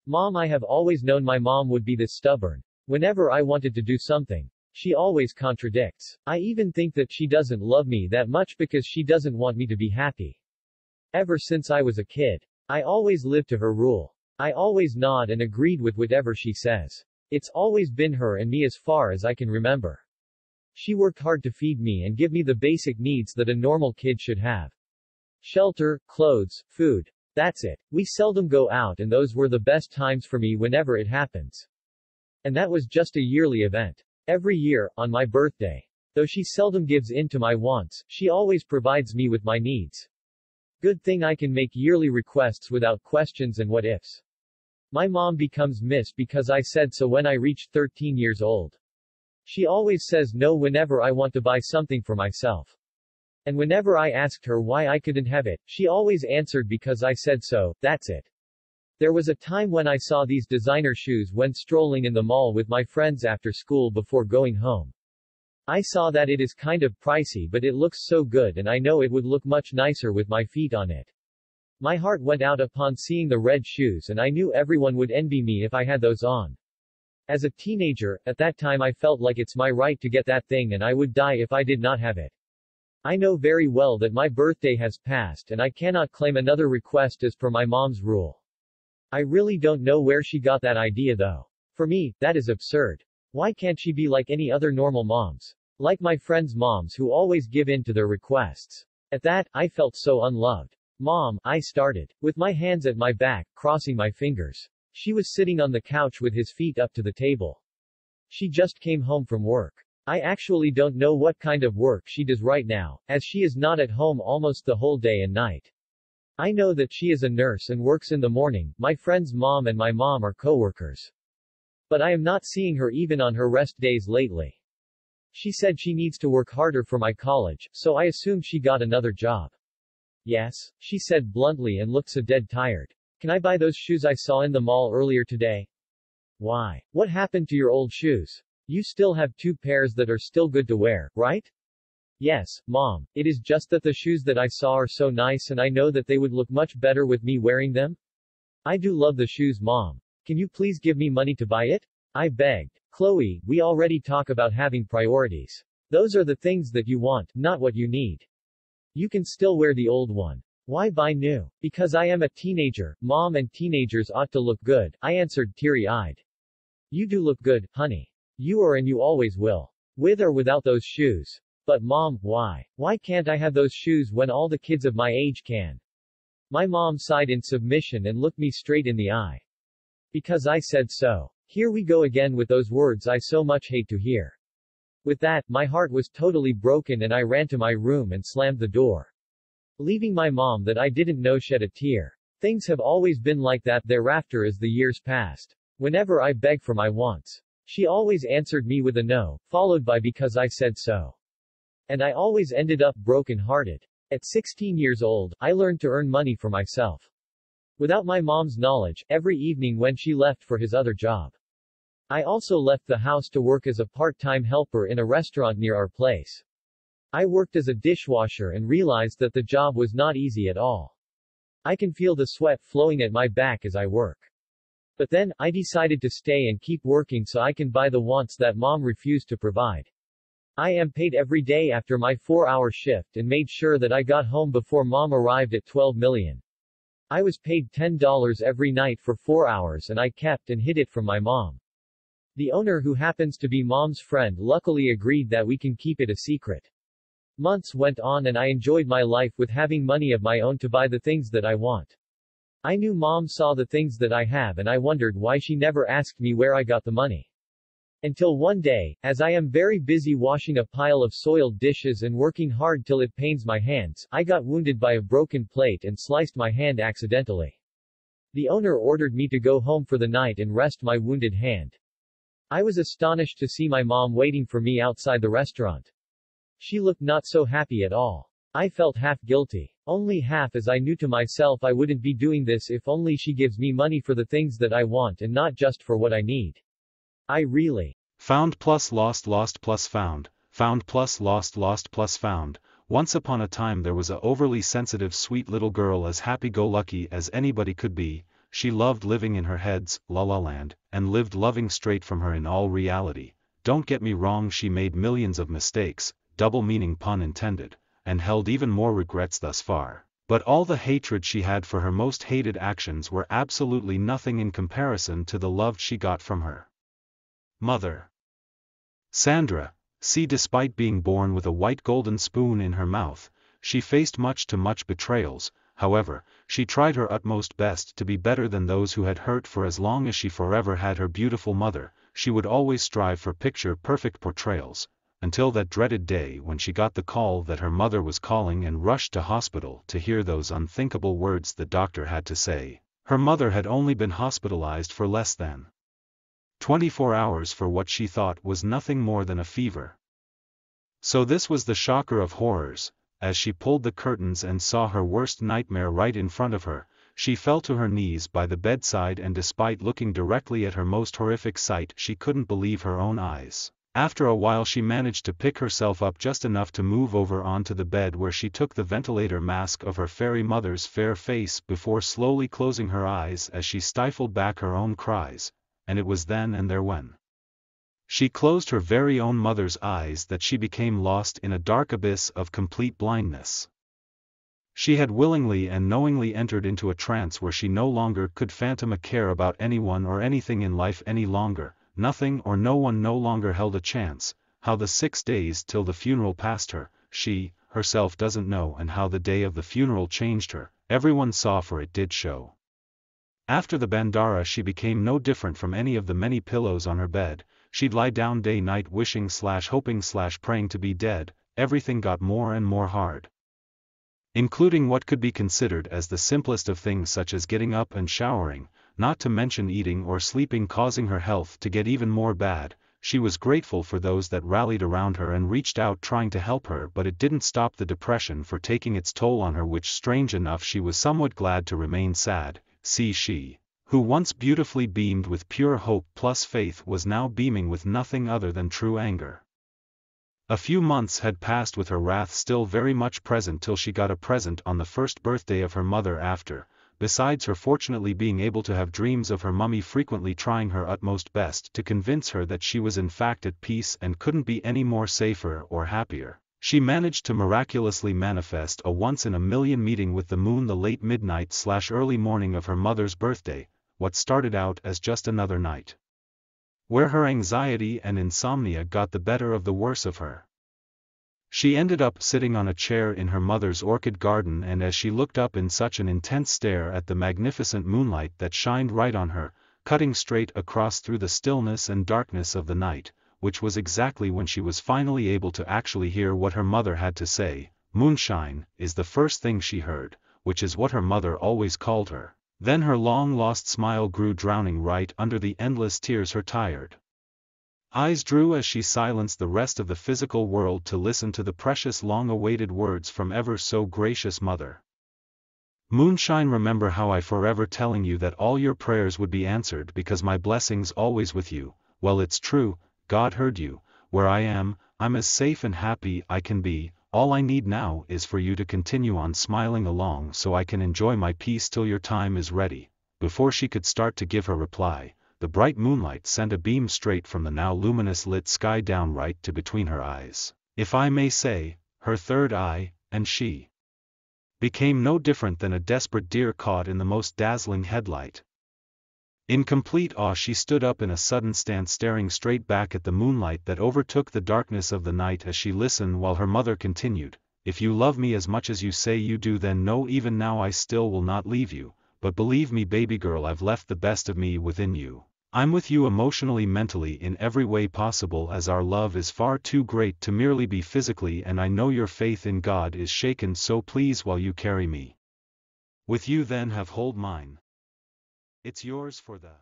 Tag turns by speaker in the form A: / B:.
A: Mom, I have always known my mom would be this stubborn. Whenever I wanted to do something, she always contradicts. I even think that she doesn't love me that much because she doesn't want me to be happy. Ever since I was a kid, I always lived to her rule. I always nod and agreed with whatever she says. It's always been her and me as far as I can remember. She worked hard to feed me and give me the basic needs that a normal kid should have. Shelter, clothes, food. That's it. We seldom go out and those were the best times for me whenever it happens. And that was just a yearly event. Every year, on my birthday. Though she seldom gives in to my wants, she always provides me with my needs. Good thing I can make yearly requests without questions and what-ifs. My mom becomes Miss because I said so when I reached 13 years old. She always says no whenever I want to buy something for myself. And whenever I asked her why I couldn't have it, she always answered because I said so, that's it. There was a time when I saw these designer shoes when strolling in the mall with my friends after school before going home. I saw that it is kind of pricey but it looks so good and I know it would look much nicer with my feet on it. My heart went out upon seeing the red shoes and I knew everyone would envy me if I had those on. As a teenager, at that time I felt like it's my right to get that thing and I would die if I did not have it. I know very well that my birthday has passed and I cannot claim another request as per my mom's rule. I really don't know where she got that idea though. For me, that is absurd. Why can't she be like any other normal moms? Like my friends' moms who always give in to their requests. At that, I felt so unloved. Mom, I started. With my hands at my back, crossing my fingers. She was sitting on the couch with his feet up to the table. She just came home from work. I actually don't know what kind of work she does right now, as she is not at home almost the whole day and night. I know that she is a nurse and works in the morning. My friend's mom and my mom are co-workers. But I am not seeing her even on her rest days lately. She said she needs to work harder for my college, so I assumed she got another job. Yes, she said bluntly and looked so dead tired. Can I buy those shoes I saw in the mall earlier today? Why? What happened to your old shoes? You still have 2 pairs that are still good to wear, right? Yes, Mom, it is just that the shoes that I saw are so nice and I know that they would look much better with me wearing them. I do love the shoes, Mom. Can you please give me money to buy it? I begged. Chloe, we already talk about having priorities. Those are the things that you want, not what you need. You can still wear the old one. Why buy new? Because I am a teenager, Mom, and teenagers ought to look good, I answered teary-eyed. You do look good, honey. You are and you always will. With or without those shoes. But Mom, why? Why can't I have those shoes when all the kids of my age can? My mom sighed in submission and looked me straight in the eye. Because I said so. Here we go again with those words I so much hate to hear. With that, my heart was totally broken and I ran to my room and slammed the door. Leaving my mom that I didn't know shed a tear. Things have always been like that thereafter as the years passed. Whenever I begged for my wants, she always answered me with a no, followed by because I said so. And I always ended up broken-hearted. At 16 years old, I learned to earn money for myself. Without my mom's knowledge, every evening when she left for his other job. I also left the house to work as a part-time helper in a restaurant near our place. I worked as a dishwasher and realized that the job was not easy at all. I can feel the sweat flowing at my back as I work. But then, I decided to stay and keep working so I can buy the wants that Mom refused to provide. I am paid every day after my 4-hour shift and made sure that I got home before Mom arrived at 12 million. I was paid $10 every night for 4 hours and I kept and hid it from my mom. The owner, who happens to be Mom's friend, luckily agreed that we can keep it a secret. Months went on and I enjoyed my life with having money of my own to buy the things that I want. I knew Mom saw the things that I have and I wondered why she never asked me where I got the money. Until one day, as I am very busy washing a pile of soiled dishes and working hard till it pains my hands, I got wounded by a broken plate and sliced my hand accidentally. The owner ordered me to go home for the night and rest my wounded hand. I was astonished to see my mom waiting for me outside the restaurant. She looked not so happy at all. I felt half guilty. Only half, as I knew to myself I wouldn't be doing this if only she gives me money for the things that I want and not just for what I need. I really
B: found plus lost plus found plus lost plus found. Once upon a time there was a overly sensitive sweet little girl as happy-go-lucky as anybody could be, she loved living in her head's la la land, and lived loving straight from her in all reality. Don't get me wrong, she made millions of mistakes, double meaning pun intended, and held even more regrets thus far. But all the hatred she had for her most hated actions were absolutely nothing in comparison to the love she got from her mother. Sandra, see, despite being born with a white golden spoon in her mouth, she faced much betrayals. However, she tried her utmost best to be better than those who had hurt. For as long as she forever had her beautiful mother, she would always strive for picture-perfect portrayals, until that dreaded day when she got the call that her mother was calling and rushed to hospital to hear those unthinkable words the doctor had to say. Her mother had only been hospitalized for less than 24 hours for what she thought was nothing more than a fever. So this was the shocker of horrors. As she pulled the curtains and saw her worst nightmare right in front of her, she fell to her knees by the bedside, and despite looking directly at her most horrific sight, she couldn't believe her own eyes. After a while she managed to pick herself up just enough to move over onto the bed, where she took the ventilator mask of her fairy mother's fair face before slowly closing her eyes as she stifled back her own cries, and it was then and there when she closed her very own mother's eyes that she became lost in a dark abyss of complete blindness. She had willingly and knowingly entered into a trance where she no longer could fathom a care about anyone or anything in life any longer. Nothing or no one no longer held a chance. How the 6 days till the funeral passed her, she herself doesn't know, and how the day of the funeral changed her, everyone saw, for it did show. After the bandara she became no different from any of the many pillows on her bed. She'd lie down day-night wishing/hoping/praying to be dead. Everything got more and more hard, including what could be considered as the simplest of things, such as getting up and showering, not to mention eating or sleeping, causing her health to get even more bad. She was grateful for those that rallied around her and reached out trying to help her, but it didn't stop the depression for taking its toll on her, which strange enough she was somewhat glad to remain sad. See, she, who once beautifully beamed with pure hope plus faith, was now beaming with nothing other than true anger. A few months had passed with her wrath still very much present till she got a present on the first birthday of her mother after, besides her fortunately being able to have dreams of her mummy frequently trying her utmost best to convince her that she was in fact at peace and couldn't be any more safer or happier, she managed to miraculously manifest a once-in-a-million meeting with the moon the late midnight/early morning of her mother's birthday. What started out as just another night where her anxiety and insomnia got the better of the worse of her, she ended up sitting on a chair in her mother's orchid garden, and as she looked up in such an intense stare at the magnificent moonlight that shined right on her, cutting straight across through the stillness and darkness of the night, which was exactly when she was finally able to actually hear what her mother had to say. Moonshine is the first thing she heard, which is what her mother always called her. Then her long-lost smile grew drowning right under the endless tears her tired eyes drew as she silenced the rest of the physical world to listen to the precious long-awaited words from ever so gracious Mother. Moonshine, remember how I forever telling you that all your prayers would be answered because my blessings always with you. Well, it's true, God heard you. Where I am, I'm as safe and happy I can be. All I need now is for you to continue on smiling along so I can enjoy my peace till your time is ready. Before she could start to give her reply, the bright moonlight sent a beam straight from the now luminous lit sky down right to between her eyes, if I may say, her third eye, and she became no different than a desperate deer caught in the most dazzling headlight. In complete awe she stood up in a sudden stance, staring straight back at the moonlight that overtook the darkness of the night as she listened while her mother continued, "If you love me as much as you say you do, then know even now I still will not leave you, but believe me baby girl, I've left the best of me within you. I'm with you emotionally, mentally, in every way possible, as our love is far too great to merely be physically, and I know your faith in God is shaken, so please while you carry me with you then have hold mine. It's yours for the